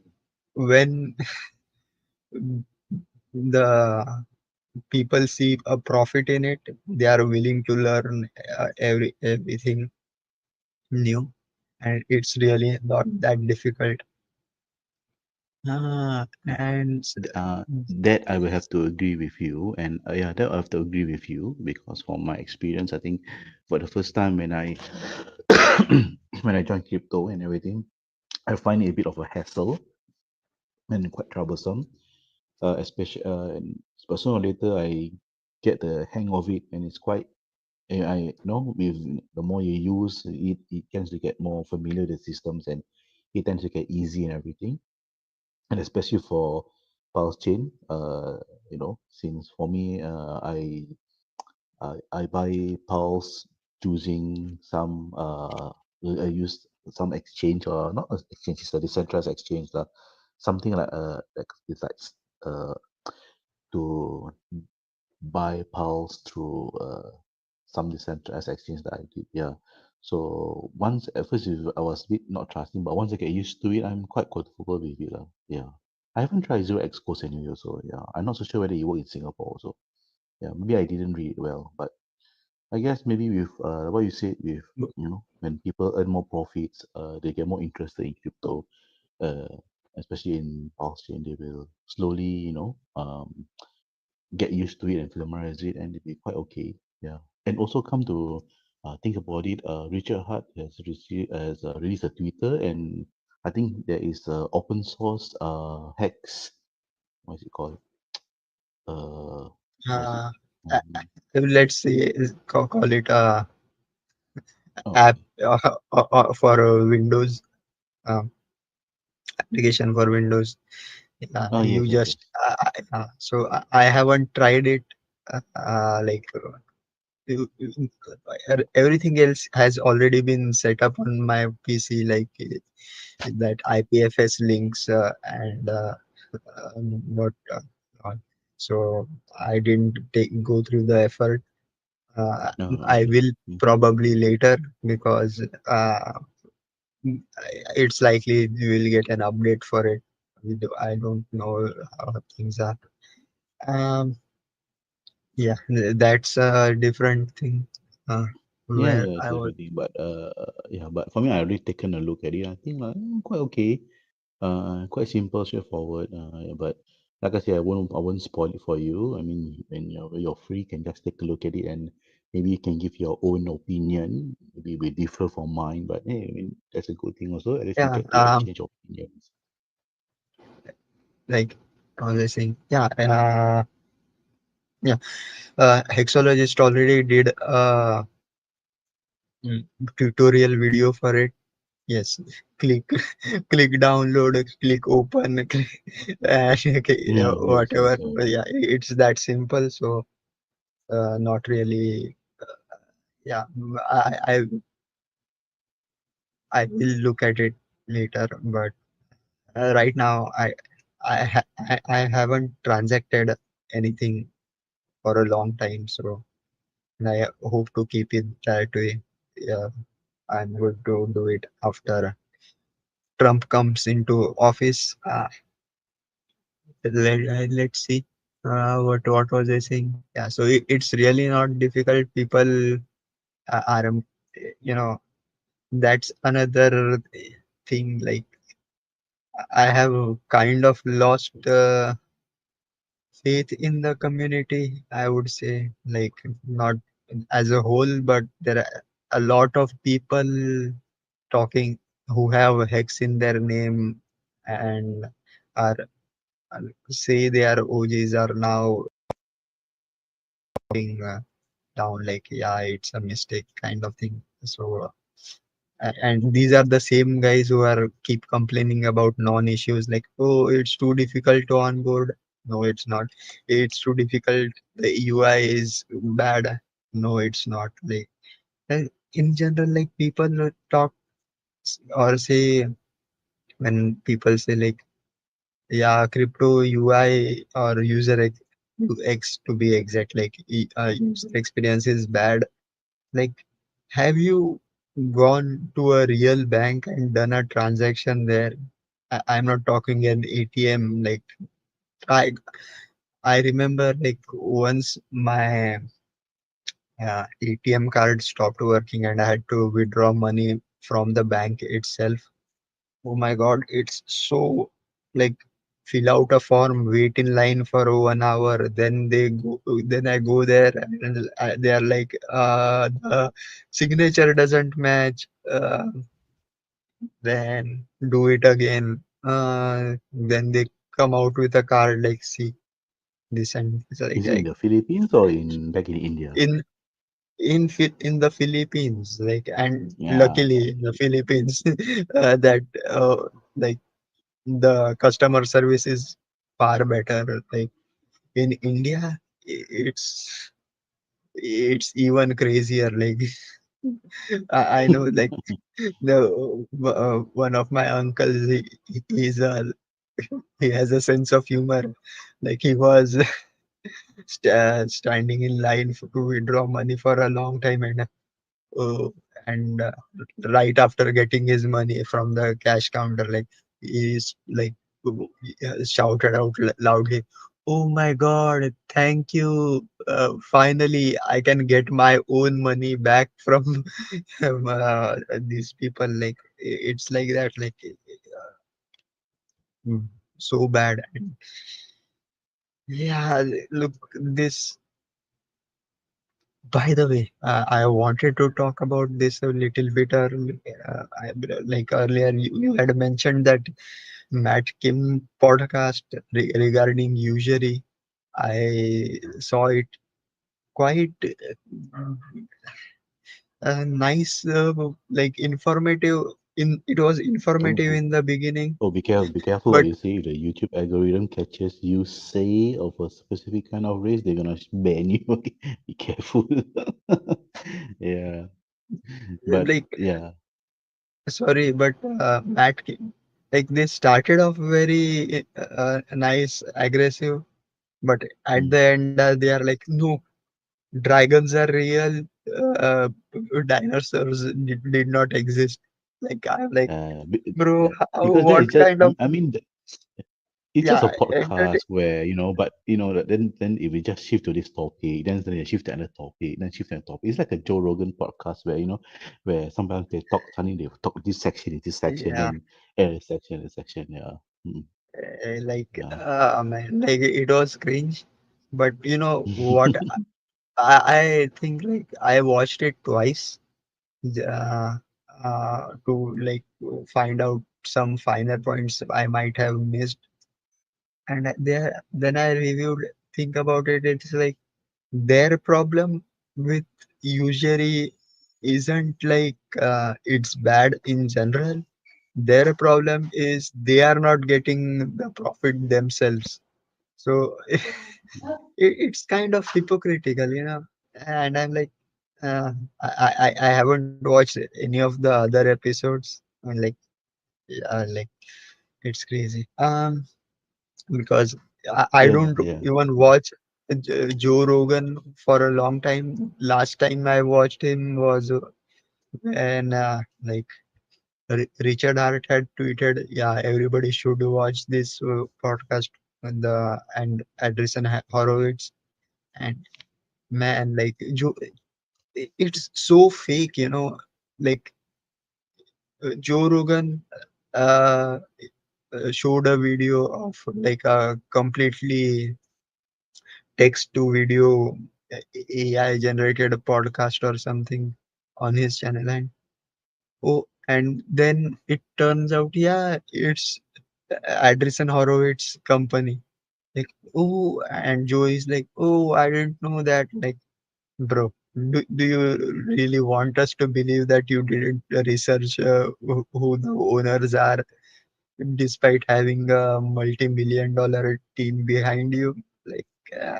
when the people see a profit in it, they are willing to learn everything new, and it's really not that difficult. And That I will have to agree with you, and yeah, that I have to agree with you, because from my experience, I think for the first time when I when I joined crypto and everything, I find it a bit of a hassle and quite troublesome. Especially but sooner or later I get the hang of it, and it's quite. I know with the more you use it, it tends to get more familiar with the systems, and it tends to get easy and everything. And especially for Pulse Chain, since for me, I buy Pulse using some use some exchange, or not a exchange, it's a decentralized exchange lah. Something like it's like uh to buy pulse through some decentralized exchange that I did. Yeah. So once at first I was a bit not trusting, but once I get used to it, I'm quite comfortable with it. Yeah. I haven't tried Zero X Coast anyway, so yeah. I'm not so sure whether it works in Singapore also. Yeah, maybe I didn't read it well, but I guess maybe with what you said, with when people earn more profits, they get more interested in crypto, uh, especially in pulse chain. They will slowly, get used to it and familiarize it, and it'll be quite okay. Yeah, and also come to think about it, Richard Hart has released a Twitter, and I think there is open source Hex. What is it called? What is it? Uh, uh, Um, let's say call it a oh, app for Windows, um, application for Windows. oh You yes, yes, just yes. so I haven't tried it. Like everything else has already been set up on my PC, like that IPFS links and what. All. So I didn't go through the effort. Uh, Oh, I okay. will probably later because it's likely you will get an update for it. I don't know how things are. Um, yeah, that's a different thing. Yeah, Where yeah, it's I was. everything. But yeah, but for me, I already taken a look at it. I think like quite okay. Quite simple, straightforward. Yeah, but like I said, I won't spoil it for you. I mean, when you're free, you can just take a look at it, and maybe you can give your own opinion. Maybe it will differ from mine, but hey, I mean that's a good thing also. At least we Yeah, get to exchange opinions. like I was saying, yeah. Hexologist already did a tutorial video for it. Yes, click, click download, click open, and okay, Yeah, yes, yes, whatever. yeah. Yeah, it's that simple. So not really. Yeah, I will look at it later, but right now I haven't transacted anything for a long time, so I hope to keep it that way. Yeah, I'm going to do it after Trump comes into office. Let's see. What was I saying? Yeah, so it's really not difficult. People are, that's another thing. Like I have kind of lost faith in the community. I would say, like not as a whole, but there are a lot of people talking who have hex in their name and are say they are OGs are now being down like yeah it's a mistake kind of thing. So and these are the same guys who are keep complaining about non-issues like oh it's too difficult to onboard. No, it's not. It's too difficult. The UI is bad. No, it's not. Like in general, like people talk or say when people say like yeah, crypto UI or user UX to be exact, like user experience is bad. Like, have you gone to a real bank and done a transaction there? I'm not talking an ATM. Like, I I remember like once my ATM card stopped working and I had to withdraw money from the bank itself. Oh my God, it's so like fill out a form, wait in line for 1 hour, then I go there and they are like, the signature doesn't match. Then do it again. Then they come out with a card like, see this and this. Is it in the Philippines or in back in India? In in the Philippines, like, and Yeah, luckily in the Philippines, that like the customer service is far better. Like in India, it's even crazier. Like I know, like one of my uncles, he's he has a sense of humor. Like he was standing in line to withdraw money for a long time, uh, and right after getting his money from the cash counter, like he's like shouted out loudly, "Oh my God, thank you! Finally, I can get my own money back from these people." Like it's like that, like mm, so bad. And yeah, look, this. By the way, I wanted to talk about this a little bit early. Like earlier, you had mentioned that Matt Kim podcast regarding usury. I saw it quite nice, like informative. It was informative Oh, in the beginning, be careful what but you say. If the YouTube algorithm catches you say of a specific kind of race, they're gonna ban you. Okay? Be careful. Yeah, but like yeah. sorry, but Matt Kim, like they started off very nice, aggressive, but at Mm. the end they are like, no, dragons are real, uh, dinosaurs did not exist. Like I'm like, bro, Yeah, because that what is just kind of, I mean it's just yeah, a podcast where but then if we just shift to this topic, then you shift to another topic, then shift to another topic. It's like a Joe Rogan podcast where where sometimes they talk suddenly they talk this section, yeah, then a section, a section. Yeah. Mm, like yeah. man, like it was cringe. But you know what? I think like I watched it twice, uh, to like find out some finer points I might have missed. And there, then I reviewed, think about it. It's like their problem with usury isn't like it's bad in general. Their problem is they are not getting the profit themselves. So it's kind of hypocritical, you know. And I'm like, uh, I haven't watched any of the other episodes. And like, like it's crazy. Because I Yeah, don't yeah. even watch Joe Rogan for a long time. Last time I watched him was when like Richard Hart had tweeted, "Yeah, everybody should watch this podcast." And Andreessen Horowitz, and man, like Joe, it's so fake, you know. Like Joe Rogan uh, showed a video of like a completely text to video AI generated podcast or something on his channel, and oh, and then it turns out, yeah, it's Andreessen Horowitz company. Like, oh, and Joe is like, oh, I didn't know that. Like, bro, do you really want us to believe that you didn't research who the owners are, despite having a multi-million dollar team behind you? Like,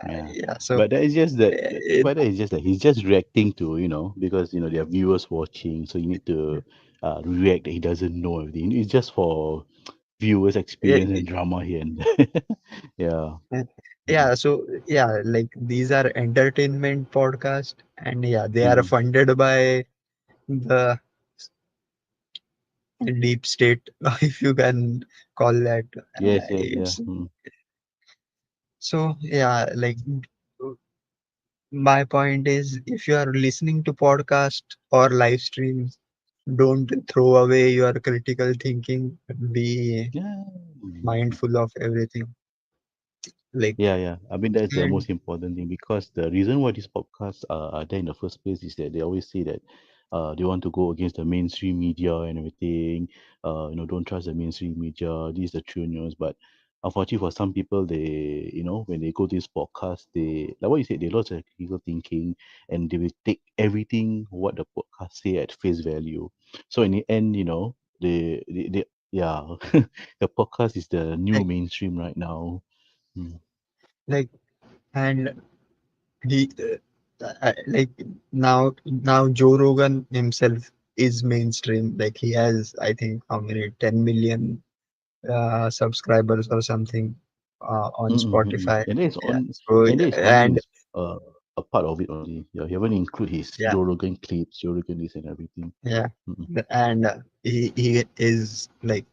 Yeah. yeah, so But that is just that it, but that is just that he's just reacting to, because there are viewers watching, so you need to react that he doesn't know everything. It's just for viewers experience and it, drama here and there. Yeah. yeah, so yeah, like these are entertainment podcast, and yeah, they are Mm. funded by the deep state, if you can call that. Yes, yes, yeah. It's Mm. so yeah, like my point is, if you are listening to podcast or live streams, don't throw away your critical thinking. Be Yeah. Mm. mindful of everything. Like, Yeah, yeah. I mean, that's the and most important thing because the reason why these podcasts are there in the first place is that they always say that they want to go against the mainstream media and everything. Don't trust the mainstream media. This is the true news. But unfortunately, for some people, when they go to this podcast, they, like what you said, they lost their critical thinking and they will take everything what the podcast say at face value. So in the end, yeah, the podcast is the new like, mainstream right now. Mm. like, and he. like now Joe Rogan himself is mainstream. Like he has, I think, how many 10 million subscribers or something on Spotify. And then it's Yeah. on, So and then it's only and his a part of it only. Yeah, you haven't include his yeah, Joe Rogan clips, Joe Rogan this and everything. yeah, Mm-mm. and he is like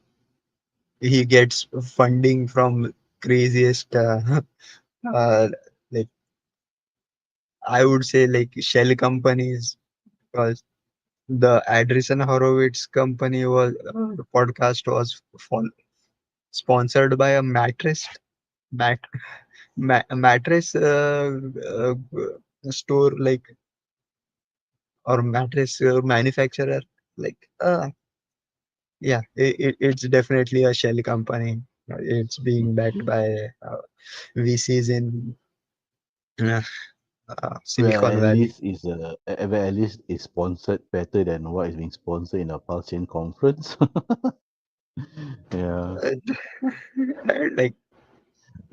he gets funding from craziest uh, like I would say like shell companies because the Andreessen Horowitz company was podcast was sponsored by a mat, mattress store like or mattress manufacturer like yeah it's definitely a shell company. It's being backed by VCs in uh, Well, Silicon at Valley. least is well, at least is sponsored better than what is being sponsored in a Palestine conference. Yeah, Uh, like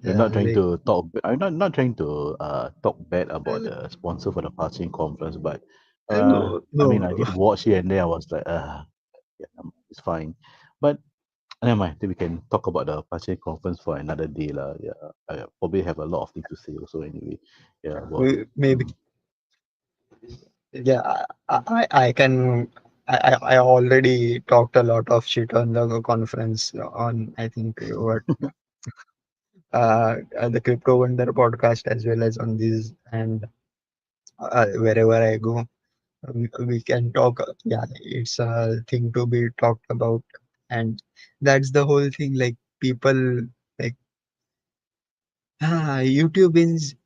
we're yeah not trying like to talk. I'm not trying to talk bad about the sponsor for the Palestine conference, but no I no mean, I did watch here and there. I was like, yeah, it's fine. But never mind. Then we can talk about the Palestine conference for another day, lah. Yeah, I probably have a lot of things to say also. Anyway, yeah. Well, maybe yeah I can I already talked a lot of shit on the conference on I think what the Crypto Wonder podcast as well as on this and wherever I go we can talk. Yeah, it's a thing to be talked about, and that's the whole thing. Like people like YouTube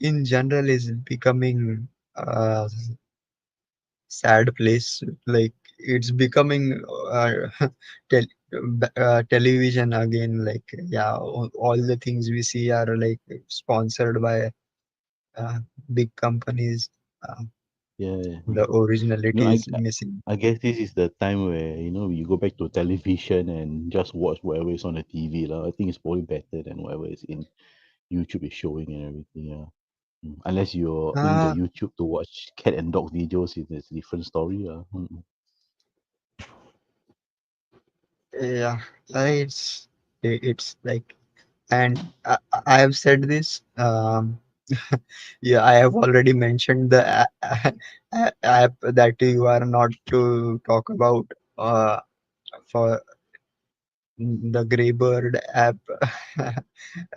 in general is becoming a sad place. Like it's becoming tel television again. Like yeah, all the things we see are like sponsored by uh, big companies. Uh, yeah. the You know, originality is missing. I guess this is the time where you go back to television and just watch whatever is on the TV lah. I think it's probably better than whatever is in YouTube is showing and everything. Yeah. Unless you're going to Ah, YouTube to watch cat and dog videos, it's a different story. yeah, it's like, and I have said this. Yeah, I have already mentioned the app that you are not to talk about for the Graybird app.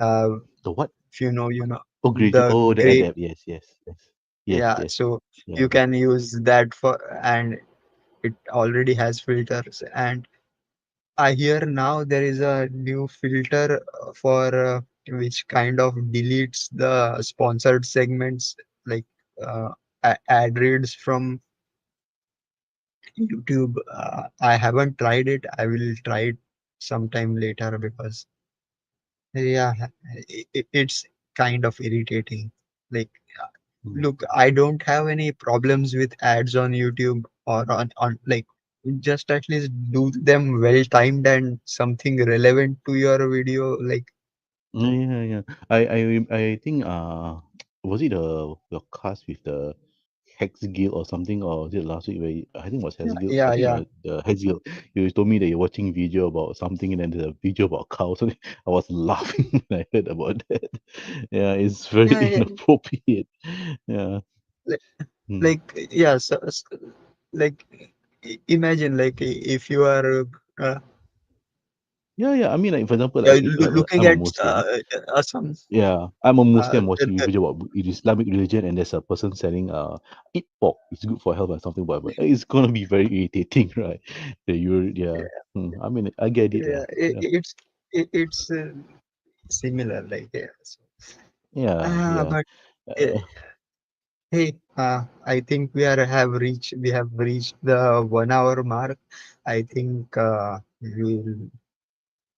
uh, The what? if you know, you know Oh, great. the Oh, the ad Gray. app. Yes, yes, yes, yes, Yeah, yes. so Yeah. you can use that for, and it already has filters. And I hear now there is a new filter for which kind of deletes the sponsored segments, like ad reads from YouTube. I haven't tried it. I will try it sometime later because yeah, it's kind of irritating. Like, Mm. look, I don't have any problems with ads on YouTube or on like just at least do them well timed and something relevant to your video. Like, Yeah, yeah, yeah. I think was it the cast with the Hex Guild or something, or was it last week where I think it was Hex yeah, Guild. I yeah, think yeah, the Hex Guild. You told me that you're watching video about something and then there's a video about cows. So I was laughing when I heard about that. Yeah, it's very yeah, yeah. inappropriate. Yeah. Like, Hmm. like yeah, like imagine like if you are uh, Yeah, yeah. I mean, like for example, like looking I'm a at Muslim. some Yeah, I'm a uh, Muslim watching a video about Islamic religion, and there's a person selling eat pork. It's good for health and something, whatever. It's gonna be very irritating, right? The you yeah. I mean, I get it yeah, lah. Yeah, it's similar like yeah. So, yeah, yeah. but uh, Uh, hey, I think we have reached the 1 hour mark. I think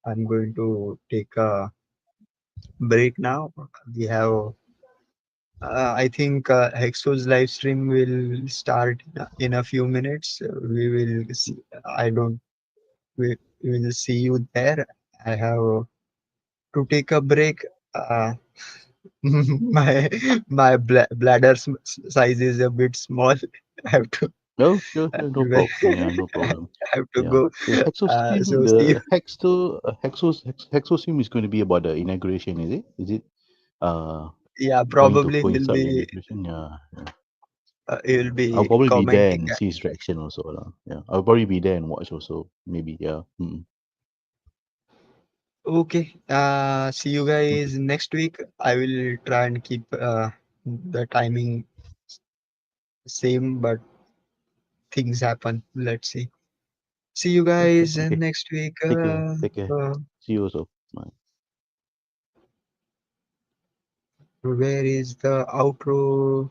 I'm going to take a break now. We have I think Hexo's live stream will start in a few minutes. We will see. I don't. We will see you there. I have to take a break. Uh, my bladder size is a bit small. I have to No, sure, I have sure, no to, problem. Yeah, no problem. I have to Yeah. go. So Hexosim, So see you. the Hexosim is going to be about the inauguration, is it? Is it Yeah, going to probably coincide with the inauguration? Yeah. he will I'll be probably be there commenting. and see his reaction also. Lah. Yeah. I'll probably be there and watch also. Maybe. Yeah. Okay. See you Okay. guys next week. I will try and keep the timing same, but things happen. Let's see. See you Sure, sure. guys Okay. next week. Take care. Take care. See you also. Bye. Where is the outro?